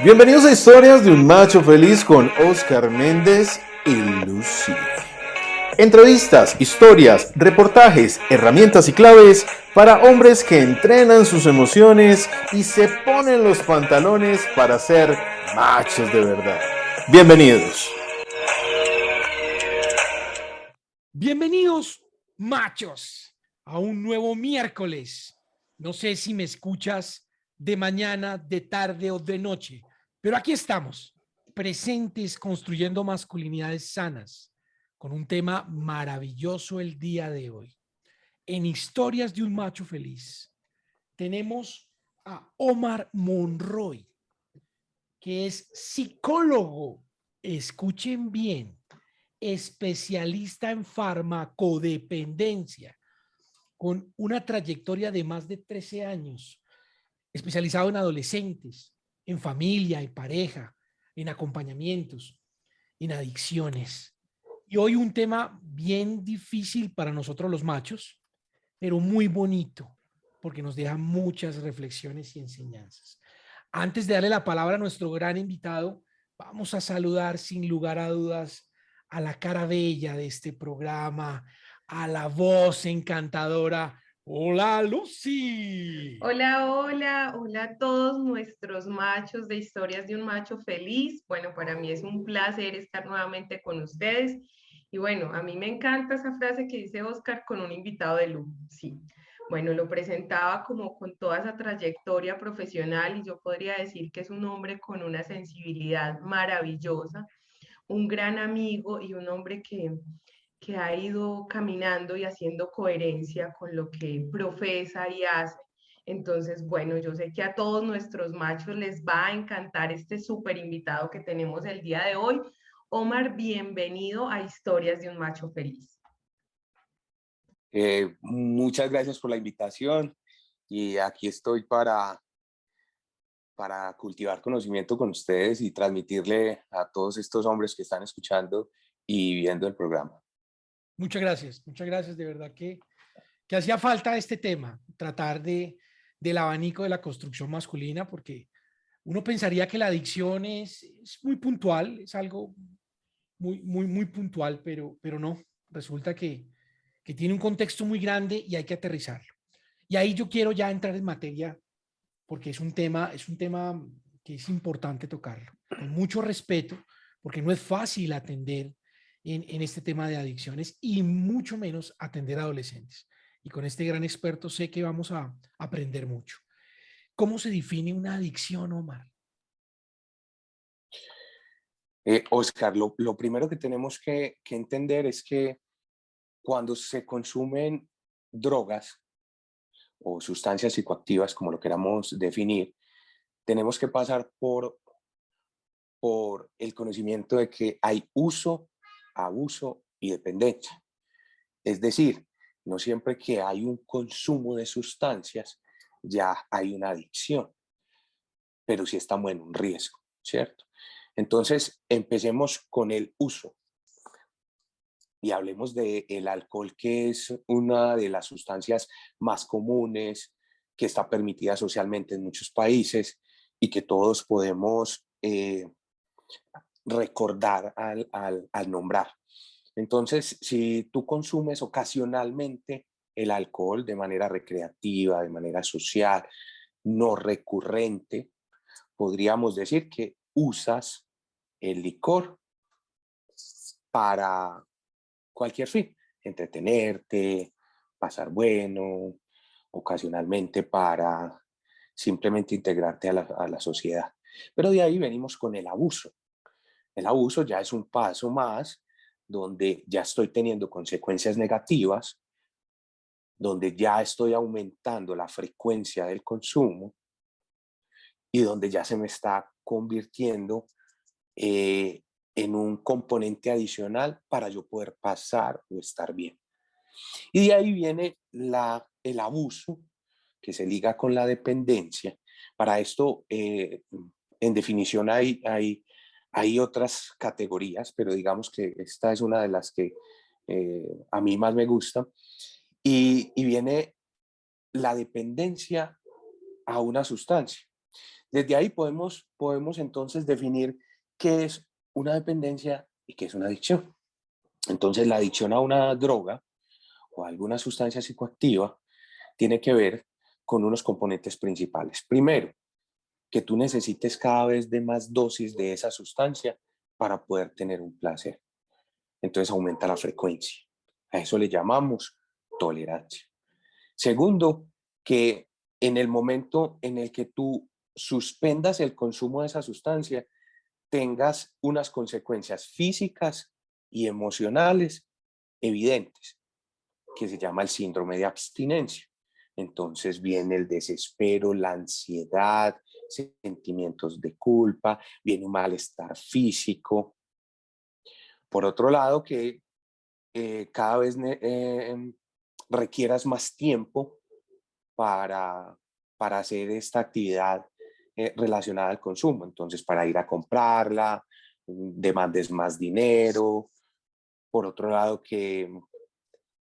Bienvenidos a Historias de un Macho Feliz con Oscar Méndez y Lucy. Entrevistas, historias, reportajes, herramientas y claves para hombres que entrenan sus emociones y se ponen los pantalones para ser machos de verdad. Bienvenidos. Bienvenidos, machos, a un nuevo miércoles. No sé si me escuchas de mañana, de tarde o de noche, pero aquí estamos, presentes construyendo masculinidades sanas, con un tema maravilloso el día de hoy. En Historias de un Macho Feliz tenemos a Omar Monroy, que es psicólogo. Escuchen bien, especialista en farmacodependencia, con una trayectoria de más de 13 años, especializado en adolescentes, en familia, en pareja, en acompañamientos, en adicciones. Y hoy un tema bien difícil para nosotros los machos, pero muy bonito, porque nos deja muchas reflexiones y enseñanzas. Antes de darle la palabra a nuestro gran invitado, vamos a saludar sin lugar a dudas a la cara bella de este programa, a la voz encantadora. Hola, Lucy. Hola, hola, hola a todos nuestros machos de Historias de un Macho Feliz. Bueno, para mí es un placer estar nuevamente con ustedes. Y bueno, a mí me encanta esa frase que dice Oscar con un invitado de lujo. Sí, bueno, lo presentaba como con toda esa trayectoria profesional y yo podría decir que es un hombre con una sensibilidad maravillosa, un gran amigo y un hombre que ha ido caminando y haciendo coherencia con lo que profesa y hace. Entonces, bueno, yo sé que a todos nuestros machos les va a encantar este súper invitado que tenemos el día de hoy. Omar, bienvenido a Historias de un Macho Feliz. Muchas gracias por la invitación y aquí estoy para cultivar conocimiento con ustedes y transmitirle a todos estos hombres que están escuchando y viendo el programa. Muchas gracias, de verdad que hacía falta este tema, tratar del abanico de la construcción masculina, porque uno pensaría que la adicción es muy puntual, es algo muy puntual, pero no, resulta que tiene un contexto muy grande y hay que aterrizarlo. Y ahí yo quiero ya entrar en materia, porque es un tema que es importante tocarlo, con mucho respeto, porque no es fácil atender en este tema de adicciones y mucho menos atender a adolescentes. Y con este gran experto sé que vamos a aprender mucho. ¿Cómo se define una adicción, Omar? Oscar, lo primero que tenemos que entender es que cuando se consumen drogas o sustancias psicoactivas, como lo queramos definir, tenemos que pasar por el conocimiento de que hay uso, abuso y dependencia. Es decir, no siempre que hay un consumo de sustancias ya hay una adicción, pero sí estamos en un riesgo, ¿cierto? Entonces, empecemos con el uso y hablemos del alcohol, que es una de las sustancias más comunes, que está permitida socialmente en muchos países y que todos podemos recordar al nombrar. Entonces, si tú consumes ocasionalmente el alcohol de manera recreativa, de manera social, no recurrente, podríamos decir que usas el licor para cualquier fin, entretenerte, pasar bueno, ocasionalmente para simplemente integrarte a la sociedad. Pero de ahí venimos con el abuso. El abuso ya es un paso más donde ya estoy teniendo consecuencias negativas, donde ya estoy aumentando la frecuencia del consumo y donde ya se me está convirtiendo en un componente adicional para yo poder pasar o estar bien. Y de ahí viene el abuso que se liga con la dependencia. Para esto, en definición, hay otras categorías, pero digamos que esta es una de las que a mí más me gusta. Y viene la dependencia a una sustancia. Desde ahí podemos entonces definir qué es una dependencia y qué es una adicción. Entonces, la adicción a una droga o a alguna sustancia psicoactiva tiene que ver con unos componentes principales. Primero, que tú necesites cada vez de más dosis de esa sustancia para poder tener un placer. Entonces aumenta la frecuencia. A eso le llamamos tolerancia. Segundo, que en el momento en el que tú suspendas el consumo de esa sustancia, tengas unas consecuencias físicas y emocionales evidentes, que se llama el síndrome de abstinencia. Entonces viene el desespero, la ansiedad, sentimientos de culpa, viene un malestar físico. Por otro lado, que cada vez requieras más tiempo para, para hacer esta actividad relacionada al consumo. Entonces, para ir a comprarla, demandes más dinero. Por otro lado, que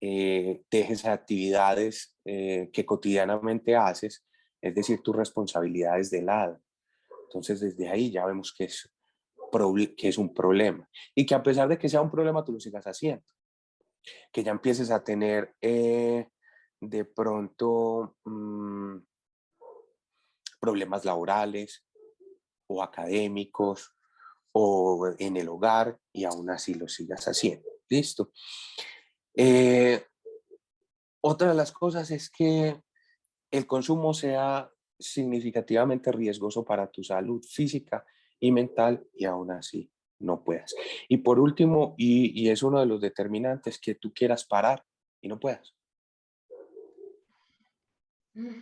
dejes actividades que cotidianamente haces, es decir, tus responsabilidades de lado. Entonces, desde ahí ya vemos que es un problema. Y que a pesar de que sea un problema, tú lo sigas haciendo. Que ya empieces a tener de pronto problemas laborales o académicos o en el hogar y aún así lo sigas haciendo. ¿Listo? Otra de las cosas es que el consumo sea significativamente riesgoso para tu salud física y mental y aún así no puedas. Y por último, y es uno de los determinantes, que tú quieras parar y no puedas.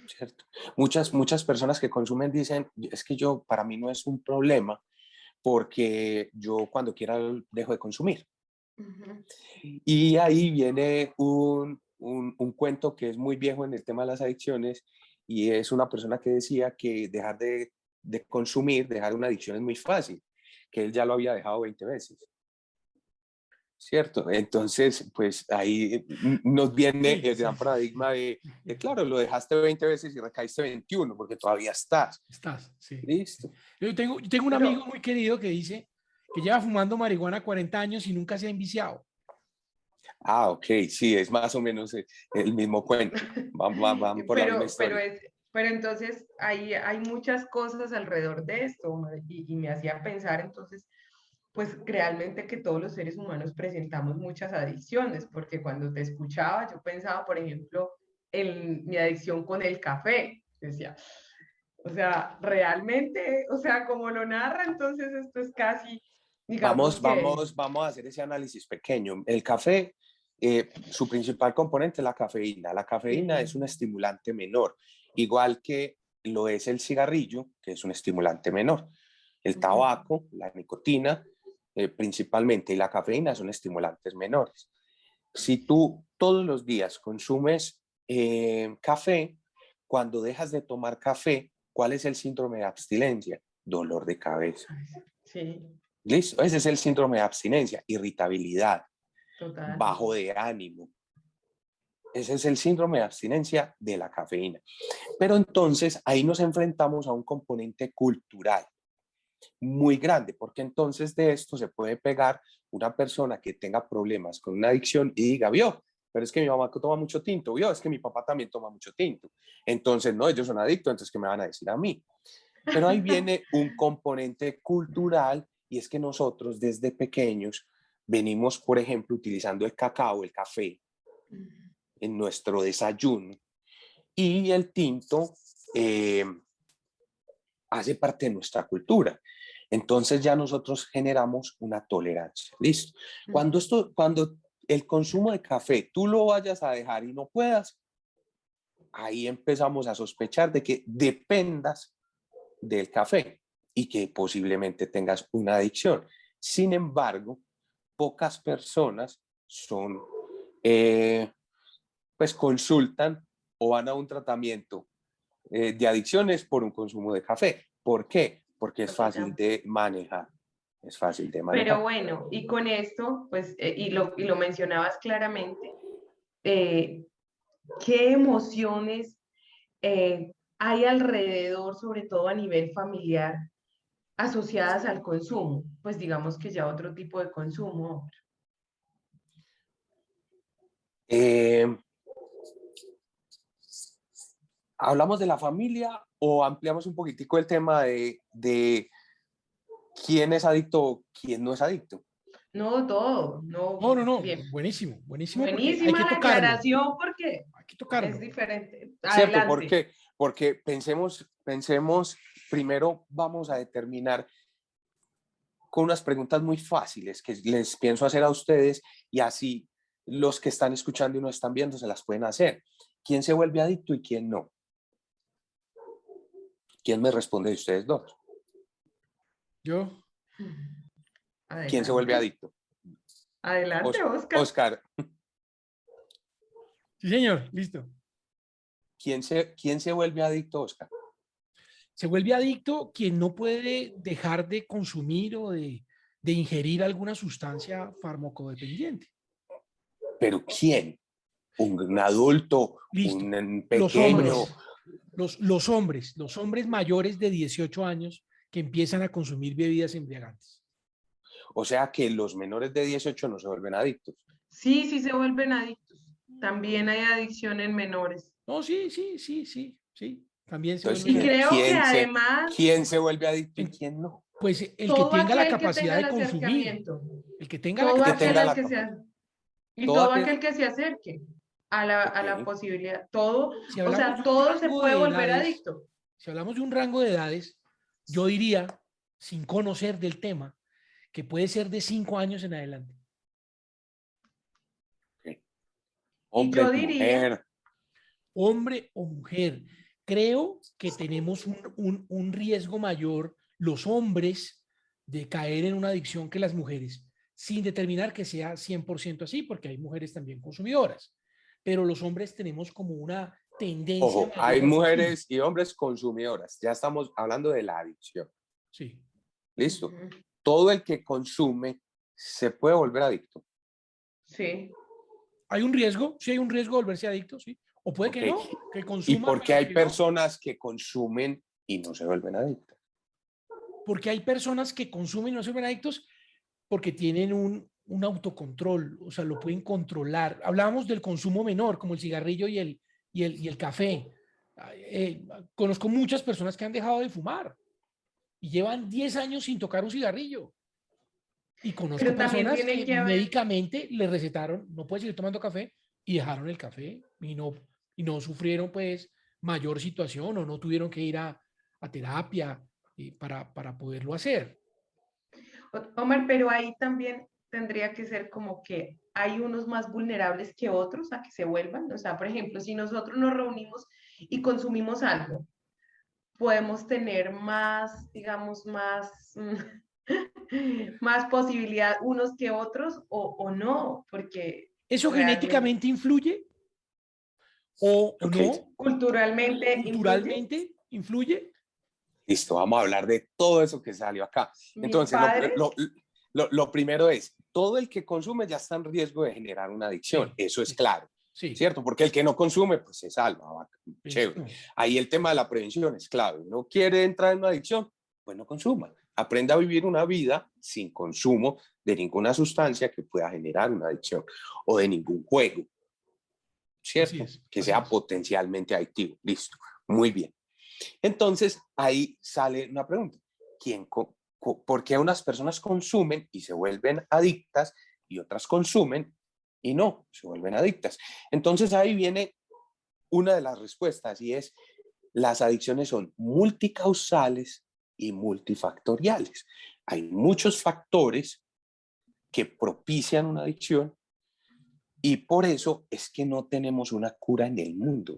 ¿Cierto? Muchas personas que consumen dicen, es que para mí no es un problema porque yo cuando quiera dejo de consumir. Ujú. Y ahí viene un cuento que es muy viejo en el tema de las adicciones, y es una persona que decía que dejar de consumir, dejar una adicción es muy fácil, que él ya lo había dejado 20 veces. ¿Cierto? Entonces, pues ahí nos viene Sí, el sí, gran paradigma de, claro, lo dejaste 20 veces y recaíste 21 porque todavía estás. Estás, sí. Listo. Yo tengo un amigo Pero, muy querido que dice que lleva fumando marihuana 40 años y nunca se ha enviciado. Ah, ok, sí, es más o menos el mismo cuento. Van por la misma pero, pero, historia. es, pero entonces hay muchas cosas alrededor de esto y me hacía pensar entonces, pues realmente que todos los seres humanos presentamos muchas adicciones, porque cuando te escuchaba yo pensaba, por ejemplo, en mi adicción con el café. Decía, o sea, realmente, o sea, como lo narra, entonces esto es casi, digamos que... Vamos a hacer ese análisis pequeño. El café, su principal componente es la cafeína. La cafeína Sí. es un estimulante menor, igual que lo es el cigarrillo, que es un estimulante menor. El tabaco, la nicotina, principalmente, y la cafeína son estimulantes menores. Si tú todos los días consumes café, cuando dejas de tomar café, ¿cuál es el síndrome de abstinencia? Dolor de cabeza. Sí, ¿Listo? Ese es el síndrome de abstinencia, irritabilidad, total. bajo de ánimo. Ese es el síndrome de abstinencia de la cafeína. Pero entonces ahí nos enfrentamos a un componente cultural muy grande, porque entonces de esto se puede pegar una persona que tenga problemas con una adicción y diga, vio, pero es que mi mamá toma mucho tinto, vio, es que mi papá también toma mucho tinto. Entonces, no, ellos son adictos, entonces, ¿qué me van a decir a mí? Pero ahí viene un componente cultural, y es que nosotros desde pequeños venimos, por ejemplo, utilizando el cacao, el café, en nuestro desayuno, y el tinto hace parte de nuestra cultura. Entonces ya nosotros generamos una tolerancia. Listo. Cuando el consumo de café tú lo vayas a dejar y no puedas, ahí empezamos a sospechar de que dependas del café y que posiblemente tengas una adicción. Sin embargo, pocas personas pues consultan o van a un tratamiento de adicciones por un consumo de café. ¿Por qué? Porque es fácil de manejar. Es fácil de Pero manejar. bueno, y con esto, pues, y lo mencionabas claramente, eh, ¿qué emociones hay alrededor, sobre todo a nivel familiar, asociadas al consumo? Pues digamos que ya otro tipo de consumo. Eh, ¿Hablamos de la familia o ampliamos un poquitico el tema de quién es adicto o quién no es adicto? No todo, no, No, bien. buenísimo, buenísimo porque hay Buenísima que la tocarlo, aclaración porque hay que es tocarlo. diferente. ¿Cierto? Adelante. Porque pensemos, primero vamos a determinar con unas preguntas muy fáciles que les pienso hacer a ustedes y así los que están escuchando y no están viendo se las pueden hacer. ¿Quién se vuelve adicto y quién no? ¿Quién me responde de ustedes dos? Yo, ¿Quién se vuelve Adelante. adicto? Adelante, Oscar. Oscar, sí señor, listo. ¿quién se vuelve adicto, Oscar? Se vuelve adicto quien no puede dejar de consumir o de ingerir alguna sustancia farmacodependiente. ¿Pero quién? ¿Un adulto? Listo. ¿Un Los pequeño? hombres, los hombres mayores de 18 años que empiezan a consumir bebidas embriagantes. O sea que los menores de 18 no se vuelven adictos. Sí, sí se vuelven adictos. También hay adicción en menores. No, sí. También se Entonces, vuelven Y adictos. creo que además quién se vuelve adicto y En- quién no? Pues el que todo tenga la aquel que capacidad tenga el de consumir, acercamiento, el que tenga la todo El que aquel tenga capacidad. al la que se capacidad. y Todo todo aquel, aquel que se acerque a la ok. posibilidad, todo, Si o hablamos sea, de un todo se rango puede de volver edades, adicto. si hablamos de un rango de edades, yo diría, sin conocer del tema, que puede ser de 5 años en adelante. Ok. Y yo Hombre, diría, mujer. Hombre o mujer, creo que tenemos un riesgo mayor los hombres de caer en una adicción que las mujeres, sin determinar que sea 100% así, porque hay mujeres también consumidoras, pero los hombres tenemos como una tendencia Ojo, hay mayor al consumo. mujeres y hombres consumidoras. Ya estamos hablando de la adicción. Sí. ¿Listo? ujú, Todo el que consume se puede volver adicto. sí, ¿Hay un riesgo? Sí, hay un riesgo de volverse adicto, sí. O puede Ok. que no, que ¿Y consuma, por qué pero hay que no. personas que consumen y no se vuelven adictas? Porque hay personas que consumen y no se vuelven adictos porque tienen un autocontrol, o sea, lo pueden controlar. Hablábamos del consumo menor, como el cigarrillo y el café. Conozco muchas personas que han dejado de fumar y llevan 10 años sin tocar un cigarrillo. Y conozco pero también personas tiene que que haber, médicamente le recetaron, no puedes seguir tomando café, y dejaron el café y no sufrieron pues mayor situación o no tuvieron que ir a terapia para poderlo hacer. Omar, pero ahí también tendría que ser como que hay unos más vulnerables que otros a que se vuelvan. O sea, por ejemplo, si nosotros nos reunimos y consumimos algo, podemos tener más, digamos, más, más posibilidad unos que otros o no, porque ¿Eso realmente genéticamente influye o Ok, no? culturalmente influye. ¿Culturalmente influye? listo, vamos a hablar de todo eso que salió acá. Mis Entonces, padres, lo primero es, todo el que consume ya está en riesgo de generar una adicción, Sí, eso es sí, claro, sí. ¿cierto? Porque el que no consume, pues se salva, Pienso que chévere. no. Ahí el tema de la prevención es clave. No quiere entrar en una adicción, pues no consuma. Aprenda a vivir una vida sin consumo de ninguna sustancia que pueda generar una adicción o de ningún juego, Así ¿cierto? es, Que así sea es. potencialmente adictivo. Listo, muy bien. Entonces, ahí sale una pregunta. ¿Por qué unas personas consumen y se vuelven adictas y otras consumen y no se vuelven adictas? Entonces, ahí viene una de las respuestas y es, las adicciones son multicausales y multifactoriales. Hay muchos factores que propician una adicción y por eso es que no tenemos una cura en el mundo.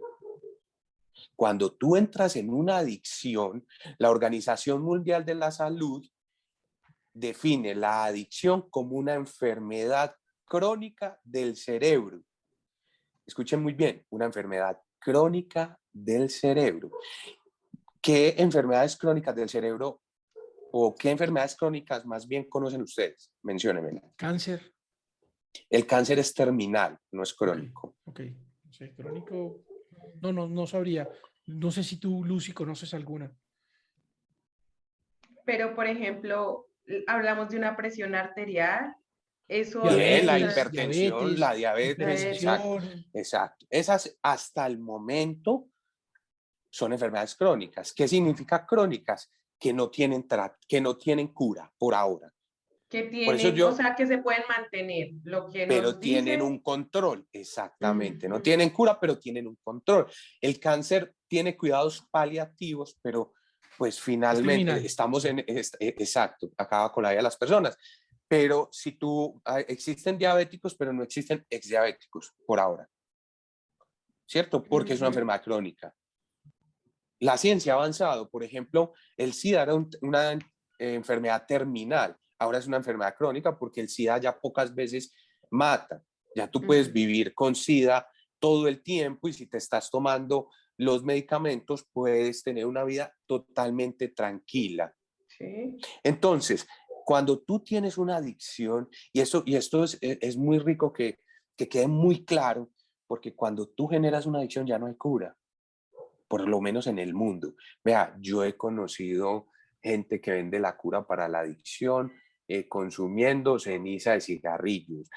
Cuando tú entras en una adicción, la Organización Mundial de la Salud define la adicción como una enfermedad crónica del cerebro. Escuchen muy bien, una enfermedad crónica del cerebro. ¿Qué enfermedades crónicas del cerebro o qué enfermedades crónicas más bien conocen ustedes? Menciónenme. Cáncer. El cáncer es terminal, no es Ok, crónico. ok. No sé, crónico. No sabría. No sé si tú, Lucy, conoces alguna. Pero, por ejemplo, hablamos de una presión arterial, eso Bien, la Diabetes, entra, hipertensión, la diabetes, diabetes, exacto, hipertensión. exacto. Esas hasta el momento son enfermedades crónicas. ¿Qué significa crónicas? Que no tienen cura por ahora. que Por eso tienen, o yo, sea, que se pueden mantener, lo que pero nos tienen dice. un control, exactamente. No Ujú. tienen cura, pero tienen un control. El cáncer tiene cuidados paliativos, pero pues Es finalmente terminal. estamos en, exacto, acaba con la vida de las personas. Pero si tú, existen diabéticos, pero no existen exdiabéticos por ahora, ¿cierto? Porque es una Ujú. enfermedad crónica. La ciencia ha avanzado, por ejemplo, el SIDA era una enfermedad terminal, ahora es una enfermedad crónica porque el SIDA ya pocas veces mata, ya tú puedes Ujú. vivir con SIDA todo el tiempo y si te estás tomando los medicamentos puedes tener una vida totalmente tranquila. Sí. Entonces, cuando tú tienes una adicción, y esto es muy rico que quede muy claro, porque cuando tú generas una adicción ya no hay cura, por lo menos en el mundo. Vea, yo he conocido gente que vende la cura para la adicción, consumiendo ceniza de cigarrillos,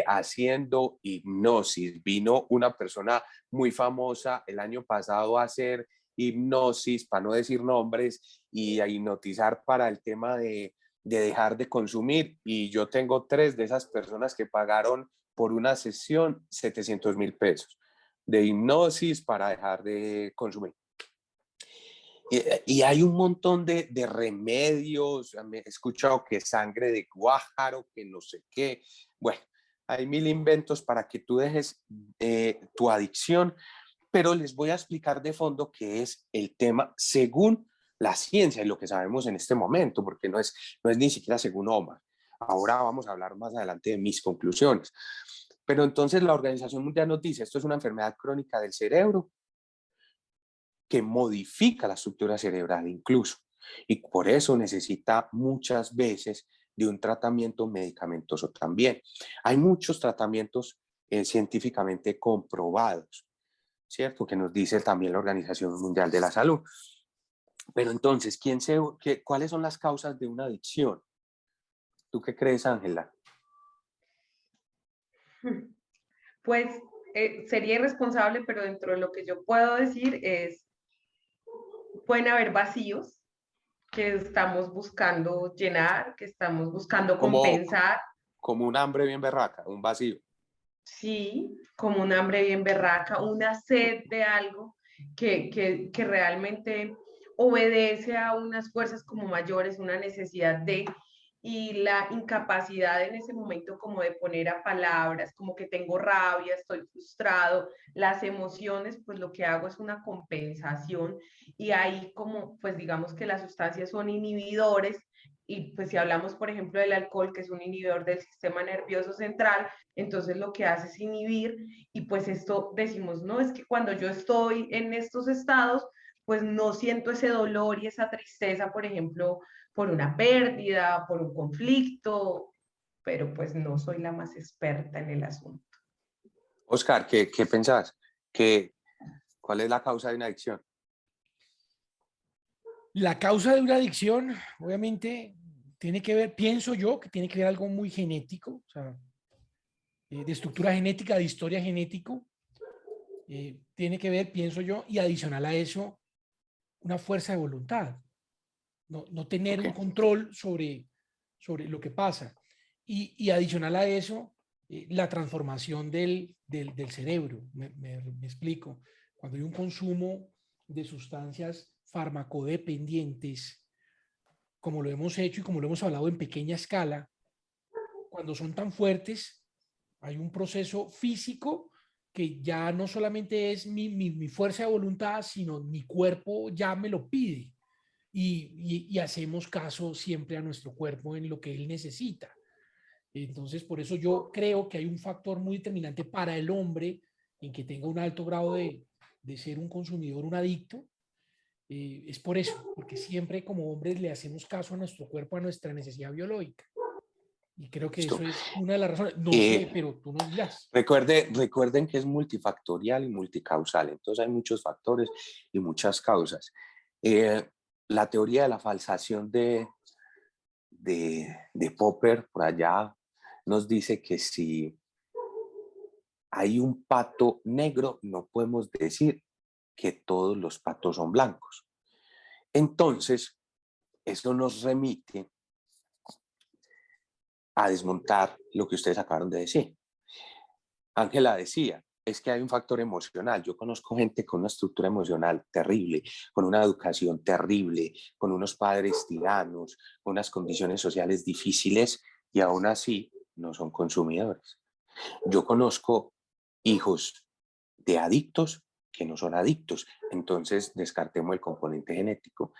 haciendo hipnosis. Vino una persona muy famosa el año pasado a hacer hipnosis, para no decir nombres, y a hipnotizar para el tema de dejar de consumir. Y yo tengo 3 de esas personas que pagaron por una sesión 700.000 pesos de hipnosis para dejar de consumir. Y hay un montón de remedios, he escuchado que sangre de guájaro, que no sé qué. Bueno, hay mil inventos para que tú dejes tu adicción, pero les voy a explicar de fondo qué es el tema según la ciencia y lo que sabemos en este momento, porque no es ni siquiera según OMA. Ahora vamos a hablar más adelante de mis conclusiones. Pero entonces la Organización Mundial nos dice, esto es una enfermedad crónica del cerebro que modifica la estructura cerebral incluso. Y por eso necesita muchas veces de un tratamiento medicamentoso también. Hay muchos tratamientos científicamente comprobados, ¿cierto? Que nos dice también la Organización Mundial de la Salud. Pero entonces, ¿cuáles son las causas de una adicción? ¿Tú qué crees, Ángela? Pues sería irresponsable, pero dentro de lo que yo puedo decir es, pueden haber vacíos que estamos buscando llenar, que estamos buscando Como, compensar, como un hambre bien berraca, un vacío. sí, como un hambre bien berraca, una sed de algo que realmente obedece a unas fuerzas como mayores, una necesidad de, y la incapacidad en ese momento como de poner a palabras, como que tengo rabia, estoy frustrado, las emociones, pues lo que hago es una compensación y ahí como, pues digamos que las sustancias son inhibidores y pues si hablamos, por ejemplo, del alcohol, que es un inhibidor del sistema nervioso central, entonces lo que hace es inhibir y pues esto decimos, no, es que cuando yo estoy en estos estados, pues no siento ese dolor y esa tristeza, por ejemplo, por una pérdida, por un conflicto, pero pues no soy la más experta en el asunto. Oscar, ¿qué pensás? ¿Cuál es la causa de una adicción? La causa de una adicción, obviamente, tiene que ver, pienso yo, que tiene que ver algo muy genético, o sea, de estructura genética, de historia genético. Tiene que ver, pienso yo, y adicional a eso, una fuerza de voluntad. No tener Ok. un control sobre lo que pasa. Y adicional a eso, la transformación del cerebro. Me explico. Cuando hay un consumo de sustancias farmacodependientes, como lo hemos hecho y como lo hemos hablado en pequeña escala, cuando son tan fuertes, hay un proceso físico que ya no solamente es mi fuerza de voluntad, sino mi cuerpo ya me lo pide y hacemos caso siempre a nuestro cuerpo en lo que él necesita. Entonces, por eso yo creo que hay un factor muy determinante para el hombre en que tenga un alto grado de ser un consumidor, un adicto. Es por eso, porque siempre como hombres le hacemos caso a nuestro cuerpo, a nuestra necesidad biológica. Y creo que ¿Listo? eso es una de las razones. No sé, pero tú nos dirás. Recuerden que es multifactorial y multicausal, entonces hay muchos factores y muchas causas. La teoría de la falsación de Popper por allá nos dice que si hay un pato negro, no podemos decir que todos los patos son blancos. Entonces, eso nos remite a desmontar lo que ustedes acabaron de decir. Ángela decía, es que hay un factor emocional. Yo conozco gente con una estructura emocional terrible, con una educación terrible, con unos padres tiranos, con unas condiciones sociales difíciles y aún así no son consumidores. Yo conozco hijos de adictos que no son adictos, entonces descartemos el componente genético,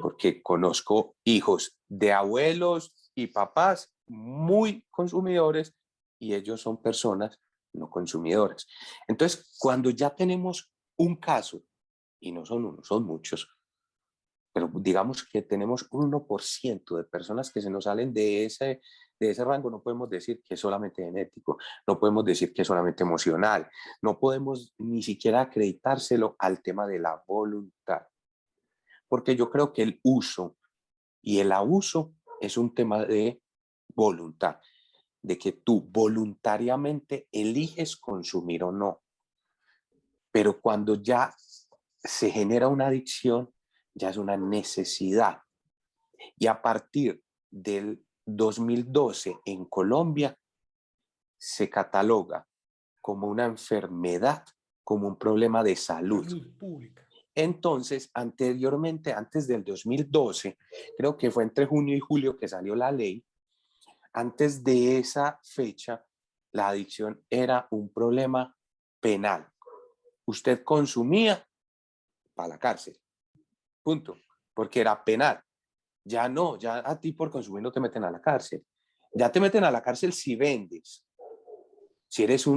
porque conozco hijos de abuelos y papás muy consumidores y ellos son personas no consumidoras. Entonces, cuando ya tenemos un caso, y no son uno, son muchos, pero digamos que tenemos un 1% de personas que se nos salen de ese rango, no podemos decir que es solamente genético, no podemos decir que es solamente emocional, no podemos ni siquiera acreditárselo al tema de la voluntad, porque yo creo que el uso y el abuso es un tema de voluntad, de que tú voluntariamente eliges consumir o no. Pero cuando ya se genera una adicción, ya es una necesidad. Y a partir del 2012 en Colombia se cataloga como una enfermedad, como un problema de salud. Salud pública. Entonces, anteriormente, antes del 2012, creo que fue entre junio y julio que salió la ley, antes de esa fecha, la adicción era un problema penal. Usted consumía para la cárcel, punto, porque era penal. Ya no, ya a ti por consumir no te meten a la cárcel. Ya te meten a la cárcel si vendes, si eres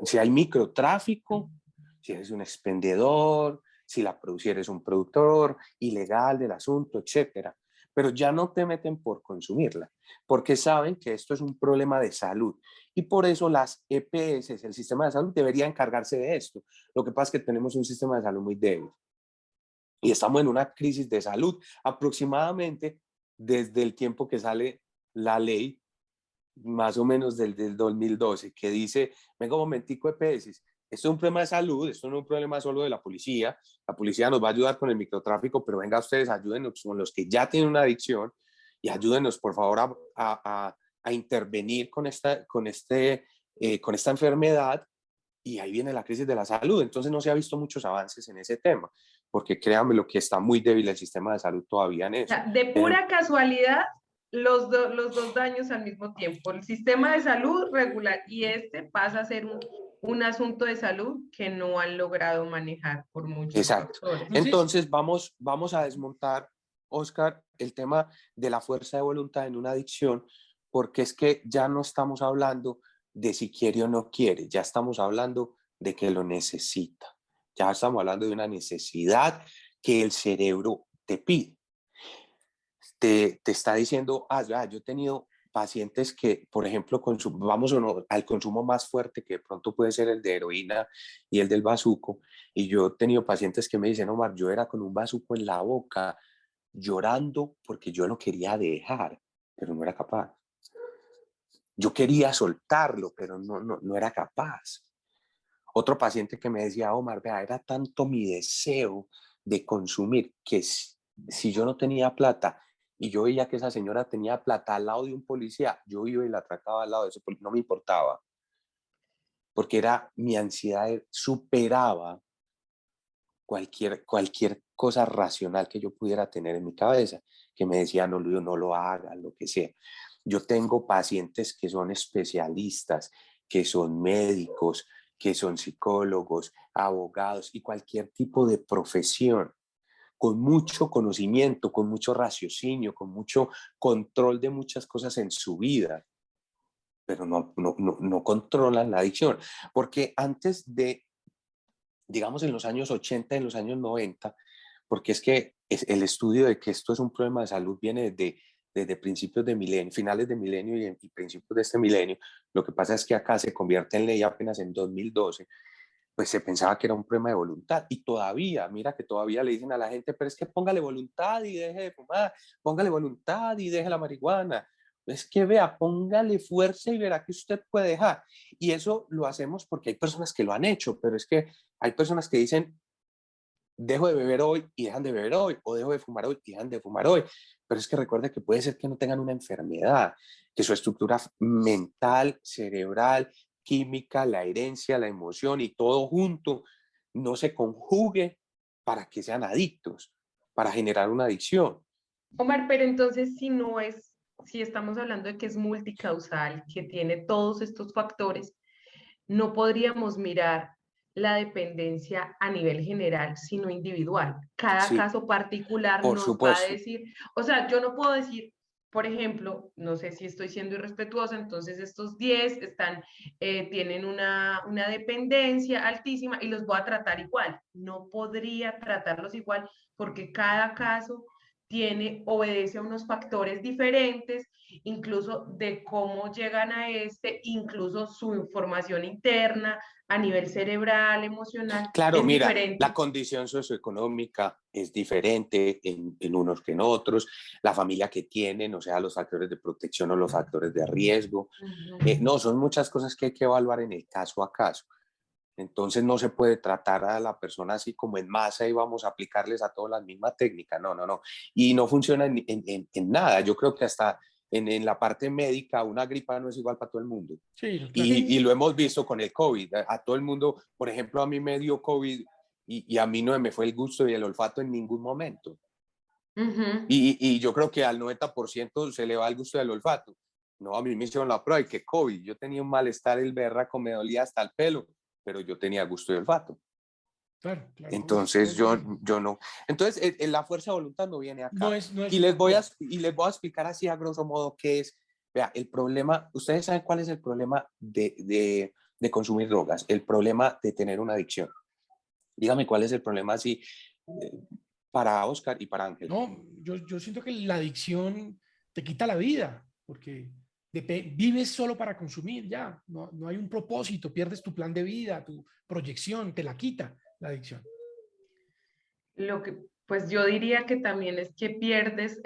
si hay microtráfico, si eres un expendedor, si eres un productor ilegal del asunto, etcétera. Pero ya no te meten por consumirla, porque saben que esto es un problema de salud. Y por eso las EPS, el sistema de salud, debería encargarse de esto. Lo que pasa es que tenemos un sistema de salud muy débil. Y estamos en una crisis de salud aproximadamente desde el tiempo que sale la ley, más o menos del 2012, que dice, venga un momentico, EPS, esto es un problema de salud, esto no es un problema solo de la policía nos va a ayudar con el microtráfico, pero venga ustedes, ayúdenos con los que ya tienen una adicción y ayúdenos por favor a intervenir con esta enfermedad, y ahí viene la crisis de la salud. Entonces no se ha visto muchos avances en ese tema, porque créanme lo que está muy débil el sistema de salud todavía en eso. De pura casualidad, los dos daños al mismo tiempo. El sistema de salud regular y este pasa a ser un asunto de salud que no han logrado manejar por muchos Exacto. factores. Entonces vamos a desmontar, Oscar, el tema de la fuerza de voluntad en una adicción, porque es que ya no estamos hablando de si quiere o no quiere, ya estamos hablando de que lo necesita, ya estamos hablando de una necesidad que el cerebro te pide. Te está diciendo, yo he tenido pacientes que, por ejemplo, vamos al consumo más fuerte, que de pronto puede ser el de heroína y el del bazuco, y yo he tenido pacientes que me dicen, Omar, yo era con un bazuco en la boca, llorando porque yo lo quería dejar, pero no era capaz. Yo quería soltarlo, pero no era capaz. Otro paciente que me decía, Omar, vea, era tanto mi deseo de consumir que si yo no tenía plata y yo veía que esa señora tenía plata al lado de un policía, yo iba y la atracaba al lado de ese policía, no me importaba, porque era mi ansiedad superaba cualquier cosa racional que yo pudiera tener en mi cabeza, que me decía, no, Luis, no lo hagas, lo que sea. Yo tengo pacientes que son especialistas, que son médicos, que son psicólogos, abogados y cualquier tipo de profesión, con mucho conocimiento, con mucho raciocinio, con mucho control de muchas cosas en su vida, pero no controlan la adicción. Porque antes de, digamos, en los años 80, en los años 90, porque es que el estudio de que esto es un problema de salud viene desde principios de milenio, finales de milenio y principios de este milenio. Lo que pasa es que acá se convierte en ley apenas en 2012, pues se pensaba que era un problema de voluntad. Y todavía, mira que todavía le dicen a la gente, pero es que póngale voluntad y deje de fumar, póngale voluntad y deje la marihuana. Es que vea, póngale fuerza y verá que usted puede dejar. Y eso lo hacemos porque hay personas que lo han hecho, pero es que hay personas que dicen, dejo de beber hoy y dejan de beber hoy, o dejo de fumar hoy y dejan de fumar hoy. Pero es que recuerde que puede ser que no tengan una enfermedad, que su estructura mental, cerebral, química, la herencia, la emoción y todo junto no se conjugue para que sean adictos, para generar una adicción. Omar, pero entonces si no es, si estamos hablando de que es multicausal, que tiene todos estos factores, no podríamos mirar la dependencia a nivel general, sino individual. Cada Sí, caso particular por nos va a supuesto. decir, o sea, yo no puedo decir, por ejemplo, no sé si estoy siendo irrespetuosa, entonces estos 10 están, tienen una dependencia altísima y los voy a tratar igual. No podría tratarlos igual porque cada caso obedece a unos factores diferentes, incluso de cómo llegan a incluso su información interna a nivel cerebral, emocional, Claro, es mira, la diferente. condición socioeconómica es diferente en unos que en otros, la familia que tienen, o sea, los factores de protección o los factores de riesgo. No, son muchas cosas que hay que evaluar en el caso a caso. Entonces no se puede tratar a la persona así como en masa y vamos a aplicarles a todas las mismas técnicas. No, no, no. Y no funciona en nada. Yo creo que hasta en la parte médica una gripa no es igual para todo el mundo. Sí, no, claro. Y Sí. lo hemos visto con el COVID. A todo el mundo, por ejemplo, a mí me dio COVID y a mí no me fue el gusto y el olfato en ningún momento. Ujú. Y yo creo que al 90% se le va el gusto del olfato. No, a mí me hicieron la prueba y que COVID. Yo tenía un malestar, el berraco, me dolía hasta el pelo, pero yo tenía gusto de olfato. Claro, claro, Entonces todos yo, tenemos. yo no. Entonces la fuerza de voluntad no viene acá. No es un factor. Y les voy a explicar así a grosso modo qué es. Vea, el problema, ustedes saben cuál es el problema de consumir drogas, el problema de tener una adicción. Dígame cuál es el problema así eh, para Oscar y para Ángel. No, yo siento que la adicción te quita la vida, porque vives solo para consumir, ya, no, no hay un propósito, pierdes tu plan de vida, tu proyección, te la quita la adicción. Lo que, pues yo diría que también es que pierdes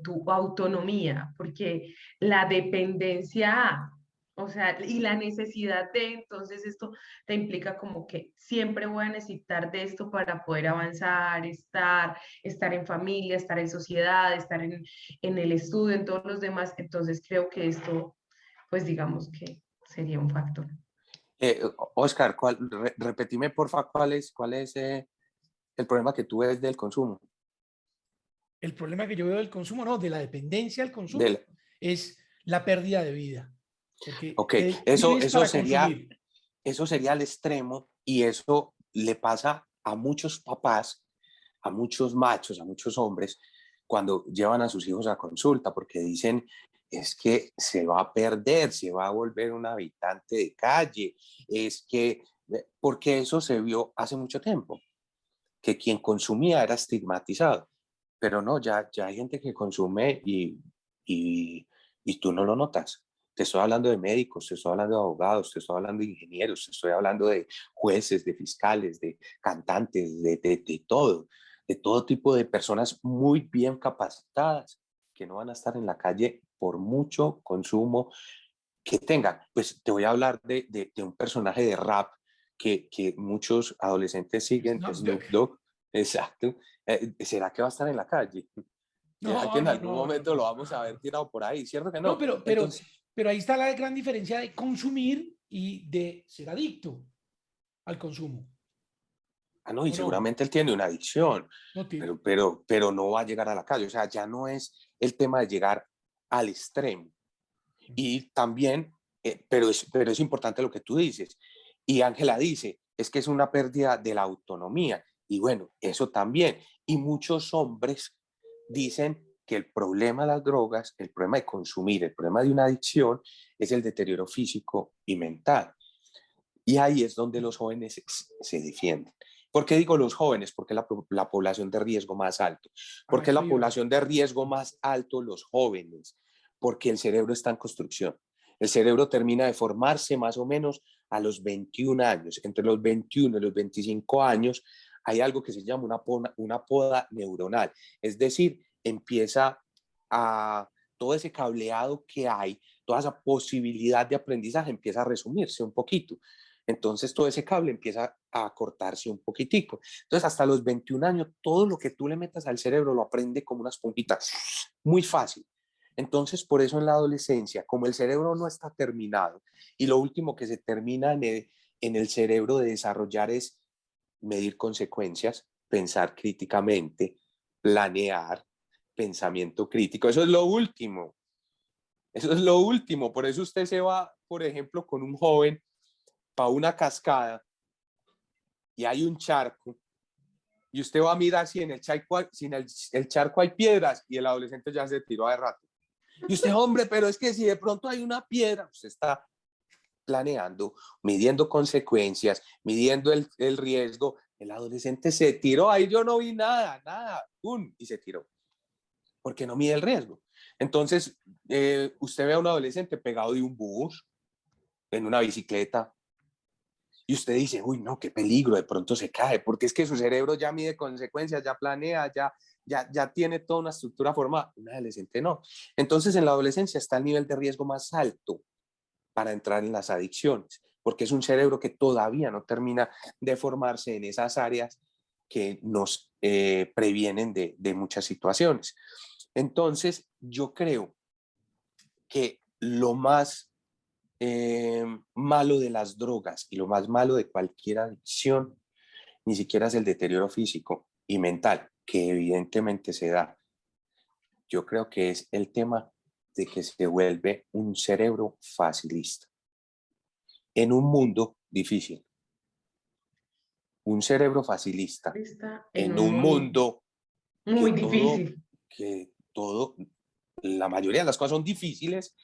tu autonomía, porque la dependencia, o sea, y la necesidad de, entonces esto te implica como que siempre voy a necesitar de esto para poder avanzar, estar en familia, estar en sociedad, estar en el estudio, en todos los demás. Entonces creo que esto, pues digamos que sería un factor. Oscar, repetime porfa cuál es el problema que tú ves del consumo. El problema que yo veo del consumo, no, de la dependencia al consumo, Del, es la pérdida de vida, porque ok, vives eso para sería consumir. Eso sería el extremo y eso le pasa a muchos papás, a muchos machos, a muchos hombres cuando llevan a sus hijos a consulta porque dicen es que se va a perder, se va a volver un habitante de calle, es que, porque eso se vio hace mucho tiempo, que quien consumía era estigmatizado, pero no, ya hay gente que consume y, y tú no lo notas. Te estoy hablando de médicos, te estoy hablando de abogados, te estoy hablando de ingenieros, te estoy hablando de jueces, de fiscales, de cantantes, de todo tipo de personas muy bien capacitadas que no van a estar en la calle por mucho consumo que tengan. Pues te voy a hablar de un personaje de rap que muchos adolescentes siguen, Snoop Dogg. Snoop Dogg. Exacto. ¿Será que va a estar en la calle? ¿Será que No, en no, algún no, no, momento lo no. vamos a ver tirado por ahí? ¿Cierto que No, no? Entonces, pero ahí está la gran diferencia de consumir y de ser adicto al consumo. no, y ¿O no? seguramente él tiene una adicción, No tiene. pero no va a llegar a la calle. O sea, ya no es el tema de llegar al extremo. Y también, pero es importante lo que tú dices. Y Ángela dice, es que es una pérdida de la autonomía. Y bueno, eso también. Y muchos hombres dicen que el problema de las drogas, el problema de consumir, el problema de una adicción es el deterioro físico y mental. Y ahí es donde los jóvenes se defienden. ¿Por qué digo los jóvenes? Porque la población de riesgo más alto. ¿Por qué la población de riesgo más alto? Los jóvenes. Porque el cerebro está en construcción. El cerebro termina de formarse más o menos a los 21 años. Entre los 21 y los 25 años hay algo que se llama una poda neuronal. Es decir, empieza a todo ese cableado que hay, toda esa posibilidad de aprendizaje empieza a resumirse un poquito. Entonces todo ese cable empieza a cortarse un poquitico. Entonces hasta los 21 años, todo lo que tú le metas al cerebro lo aprende como una esponjita. Muy fácil. Entonces por eso en la adolescencia, como el cerebro no está terminado y lo último que se termina en el cerebro de desarrollar es medir consecuencias, pensar críticamente, planear, pensamiento crítico. Eso es lo último. Eso es lo último. Por eso usted se va, por ejemplo, con un joven para una cascada y hay un charco y usted va a mirar si en el charco hay piedras y el adolescente ya se tiró de rato. Y usted, hombre, pero es que si de pronto hay una piedra, usted está planeando, midiendo consecuencias, midiendo el riesgo. El adolescente se tiró, ahí yo no vi nada, ¡pum! Y se tiró, porque no mide el riesgo. Entonces, usted ve a un adolescente pegado de un bus, en una bicicleta, y usted dice, uy, no, qué peligro, de pronto se cae, porque es que su cerebro ya mide consecuencias, ya planea, ya tiene toda una estructura formada. Un adolescente no. Entonces, en la adolescencia está el nivel de riesgo más alto para entrar en las adicciones, porque es un cerebro que todavía no termina de formarse en esas áreas que nos previenen de muchas situaciones. Entonces, yo creo que lo más malo de las drogas y lo más malo de cualquier adicción ni siquiera es el deterioro físico y mental, que evidentemente se da. Yo creo que es el tema de que se vuelve un cerebro facilista en un mundo difícil. Un cerebro facilista en un mundo muy difícil. Que todo, la mayoría de las cosas son difíciles,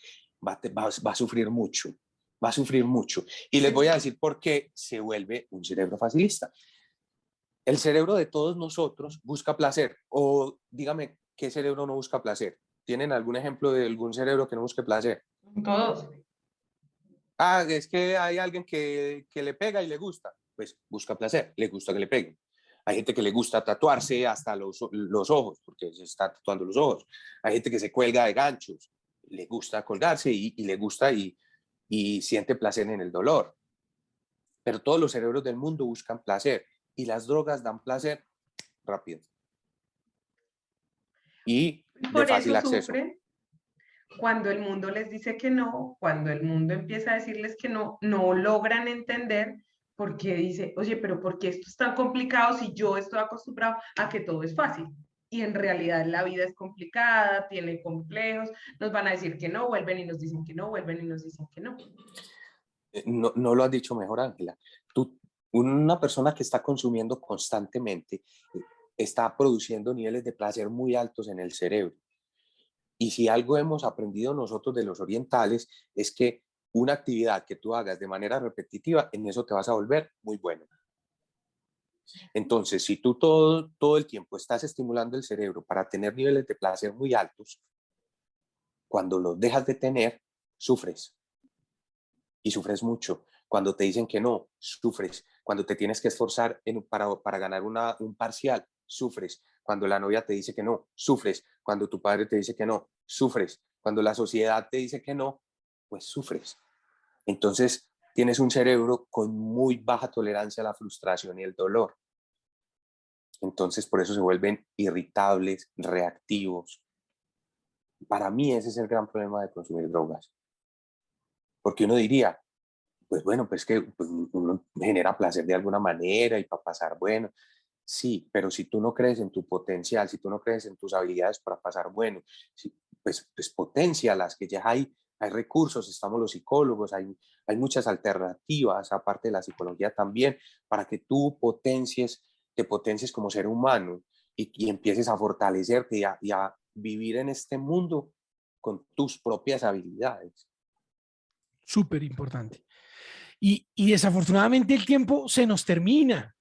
va a sufrir mucho, va a sufrir mucho. Y les voy a decir por qué se vuelve un cerebro facilista. El cerebro de todos nosotros busca placer, o dígame, ¿qué cerebro no busca placer? ¿Tienen algún ejemplo de algún cerebro que no busque placer? Todos. Ah, es que hay alguien que le pega y le gusta. Pues busca placer, le gusta que le peguen. Hay gente que le gusta tatuarse hasta los ojos, porque se está tatuando los ojos. Hay gente que se cuelga de ganchos, le gusta colgarse y le gusta y siente placer en el dolor. Pero todos los cerebros del mundo buscan placer y las drogas dan placer rápido y de Por fácil eso acceso. sufren cuando el mundo les dice que no, cuando el mundo empieza a decirles que no, no logran entender porque dice, oye, pero ¿por qué esto es tan complicado si yo estoy acostumbrado a que todo es fácil? Y en realidad la vida es complicada, tiene complejos, nos van a decir que no, vuelven y nos dicen que no, vuelven y nos dicen que no. No lo has dicho mejor, Ángela. Una persona que está consumiendo constantemente está produciendo niveles de placer muy altos en el cerebro. Y si algo hemos aprendido nosotros de los orientales es que una actividad que tú hagas de manera repetitiva, en eso te vas a volver muy bueno. Entonces, si tú todo el tiempo estás estimulando el cerebro para tener niveles de placer muy altos, cuando los dejas de tener, sufres. Y sufres mucho. Cuando te dicen que no, sufres. Cuando te tienes que esforzar para ganar un parcial, sufres. Cuando la novia te dice que no, sufres. Cuando tu padre te dice que no, sufres. Cuando la sociedad te dice que no, pues sufres. Entonces, tienes un cerebro con muy baja tolerancia a la frustración y el dolor. Entonces, por eso se vuelven irritables, reactivos. Para mí ese es el gran problema de consumir drogas. Porque uno diría, pues bueno, pues que pues uno genera placer de alguna manera y para pasar bueno. Sí, pero si tú no crees en tu potencial, si tú no crees en tus habilidades para pasar bueno, pues potencialas, que ya hay recursos, estamos los psicólogos, hay muchas alternativas, aparte de la psicología también, para que tú te potencies como ser humano y empieces a fortalecerte y a vivir en este mundo con tus propias habilidades. Súper importante. Y desafortunadamente el tiempo se nos termina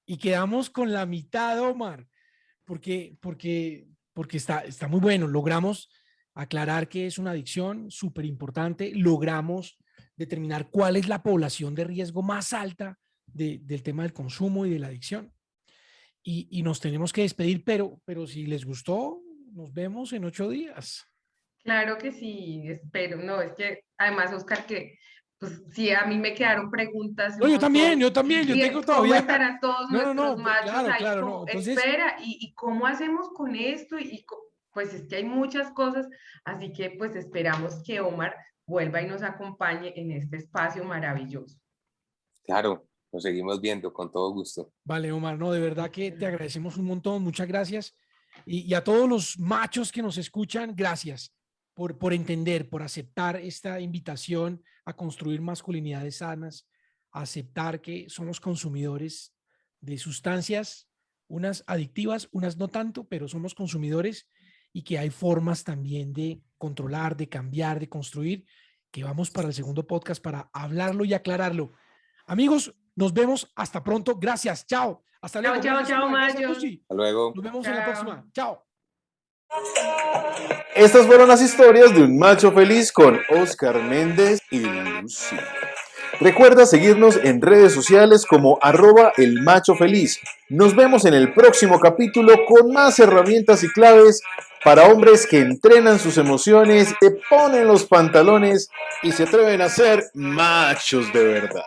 y quedamos con la mitad, Omar, porque está muy bueno. Logramos aclarar que es una adicción súper importante, logramos determinar cuál es la población de riesgo más alta del tema del consumo y de la adicción. Y nos tenemos que despedir, pero si les gustó, nos vemos en 8 días. Claro que sí, espero. No, es que además, Oscar, que pues sí, a mí me quedaron preguntas No, un montón. yo también, yo Y tengo cómo todavía. estarán todos nuestros machos Claro, ahí claro, no. como, Entonces, espera, y cómo hacemos con esto, pues es que hay muchas cosas, así que pues esperamos que Omar vuelva y nos acompañe en este espacio maravilloso. Claro, nos seguimos viendo con todo gusto. vale, Omar, no, de verdad que te agradecemos un montón, muchas gracias. Y a todos los machos que nos escuchan, gracias por entender, por aceptar esta invitación a construir masculinidades sanas, a aceptar que somos consumidores de sustancias, unas adictivas, unas no tanto, pero somos consumidores y que hay formas también de controlar, de cambiar, de construir, que vamos para el segundo podcast para hablarlo y aclararlo. Amigos, nos vemos hasta pronto. Gracias. Chao. Hasta Chao, luego. chao, Gracias, chao, Omar. Gracias, machos. Lucy. Hasta luego. Nos vemos en la Chao. próxima. Chao. Estas fueron las historias de un macho feliz con Oscar Méndez y Lucy. Recuerda seguirnos en redes sociales como @elmachofeliz. Nos vemos en el próximo capítulo con más herramientas y claves para hombres que entrenan sus emociones, se ponen los pantalones y se atreven a ser machos de verdad.